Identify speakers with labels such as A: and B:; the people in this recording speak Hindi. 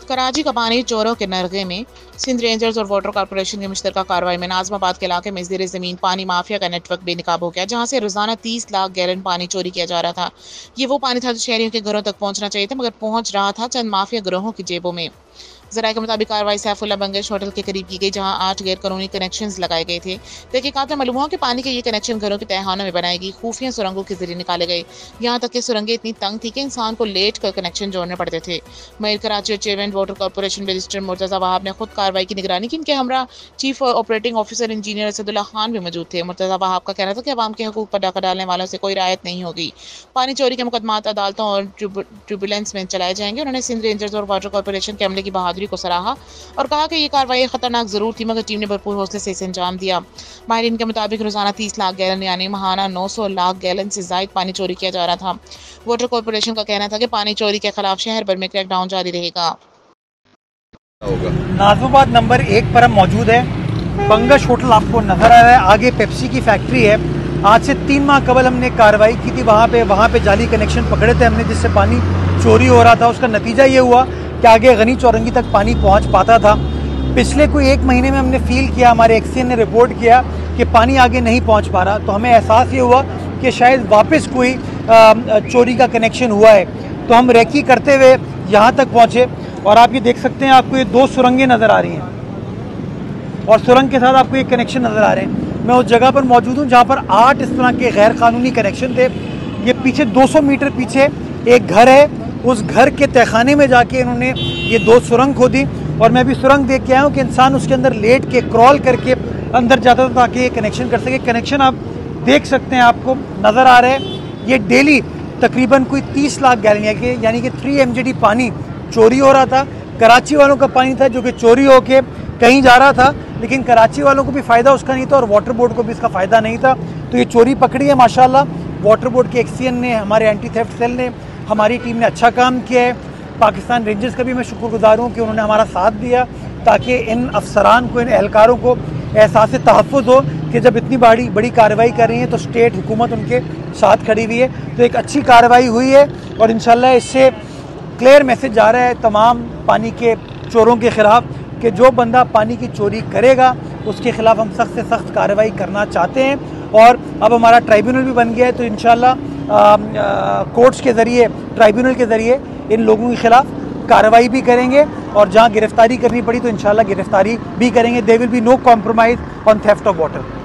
A: कराची का पानी चोरों के नरगे में। सिंध रेंजर्स और वाटर कॉर्पोरेशन की मुश्तरका कार्रवाई में नाजमाबाद के इलाके में ज़ेर ज़मीन पानी माफिया का नेटवर्क बेनकाब हो गया, जहां से रोजाना 30 लाख गैलन पानी चोरी किया जा रहा था। ये वो पानी था जो शहरियों के घरों तक पहुंचना चाहिए था, मगर पहुंच रहा था चंद माफिया गिरोहों की जेबों में। जराये के मुताबिक कार्रवाई सैफुल्ला बंगश होटल के करीब की गई, जहां 8 गैर कानूनी कनेक्शन लगाए गए थे। तहकीकात में मालूम हुआ कि पानी के ये कनेक्शन घरों के तहखानों में बनाई गई खुफिया सुरंगों के जरिए निकाले गए। यहाँ तक कि सुरंगें इतनी तंग थी कि इंसान को लेट कर कनेक्शन जोड़ने पड़ते थे। मेयर कराची और chairman water corporation barrister Murtaza Wahab ने खुद कार्रवाई की निगरानी की। इनके हमरा chief operating officer engineer Asadullah Khan भी मौजूद थे। मुर्तजा वहाब का कहना था कि अवाम के हकूक पर डाका डालने वालों से कोई रियायत नहीं होगी। पानी चोरी के मुकदमात अदालतों और ट्रिब्यूनल्स में चलाए जाएंगे। उन्होंने सिंध रेंजर्स और वाटर कॉर्पोरेशन के अमले की बहादुरी को सराहा और कहा कि यह कार्रवाई खतरनाक जरूर थी, मगर टीम ने भरपूर हौसले से इसे अंजाम दिया। माहिरीन के मुताबिक रोजाना 30 लाख गैलन यानी महाना 900 लाख गैलन से जायद पानी चोरी किया जा रहा था। वाटर कॉर्पोरेशन का कहना था कि पानी चोरी के खिलाफ शहर भर में क्रैकडाउन जारी रहेगा।
B: नाजमाबाद नंबर 1 पर हम मौजूद है। बंगश होटल आपको नजर आ रहा है, आगे पेप्सी की फैक्ट्री है। आज से 3 माह कबल हमने कार्रवाई की थी, वहाँ पे जाली कनेक्शन पकड़े थे हमने, जिससे पानी चोरी हो रहा था। उसका नतीजा ये हुआ कि आगे गनी चौरंगी तक पानी पहुँच पाता था। पिछले कोई 1 महीने में हमने फील किया, हमारे एक्सीएन ने रिपोर्ट किया कि पानी आगे नहीं पहुँच पा रहा, तो हमें एहसास ये हुआ कि शायद वापस कोई चोरी का कनेक्शन हुआ है। तो हम रेकी करते हुए यहाँ तक पहुँचे और आप ये देख सकते हैं, आपको ये 2 सुरंगें नज़र आ रही हैं और सुरंग के साथ आपको ये कनेक्शन नज़र आ रहे हैं। मैं उस जगह पर मौजूद हूँ जहाँ पर 8 इस तरह के गैर कानूनी कनेक्शन थे। ये पीछे 200 मीटर पीछे एक घर है, उस घर के तहखाने में जाके इन्होंने ये 2 सुरंग खोदी और मैं भी सुरंग देख के आया हूँ कि इंसान उसके अंदर लेट के क्रॉल करके अंदर जाता था ताकि ये कनेक्शन कर सके। कनेक्शन आप देख सकते हैं, आपको नज़र आ रहे हैं। ये डेली तकरीबन कोई 30 लाख गैलन यानी कि 3 MGD पानी चोरी हो रहा था। कराची वालों का पानी था जो कि चोरी होके कहीं जा रहा था, लेकिन कराची वालों को भी फ़ायदा उसका नहीं था और वाटर बोर्ड को भी इसका फ़ायदा नहीं था। तो ये चोरी पकड़ी है माशाल्लाह। वाटर बोर्ड के एक्सीएन ने, हमारे एंटी थेफ्ट सेल ने, हमारी टीम ने अच्छा काम किया है। पाकिस्तान रेंजर्स का भी मैं शुक्रगुजार हूँ कि उन्होंने हमारा साथ दिया ताकि इन अफसरान को, इन एहलकारों को एहसास तहफ़्फ़ुज़ हो कि जब इतनी बड़ी कार्रवाई कर रही है तो स्टेट हुकूमत उनके साथ खड़ी हुई है। तो एक अच्छी कार्रवाई हुई है और इंशाल्लाह इससे क्लियर मैसेज जा रहा है तमाम पानी के चोरों के ख़िलाफ़ कि जो बंदा पानी की चोरी करेगा उसके ख़िलाफ़ हम सख्त से सख्त कार्रवाई करना चाहते हैं। और अब हमारा ट्राइब्यूनल भी बन गया है, तो इंशाल्लाह कोर्ट्स के ज़रिए, ट्राइब्यूनल के ज़रिए इन लोगों के ख़िलाफ़ कार्रवाई भी करेंगे और जहाँ गिरफ्तारी करनी पड़ी तो इंशाल्लाह गिरफ्तारी भी करेंगे। There will be no compromise on theft of water.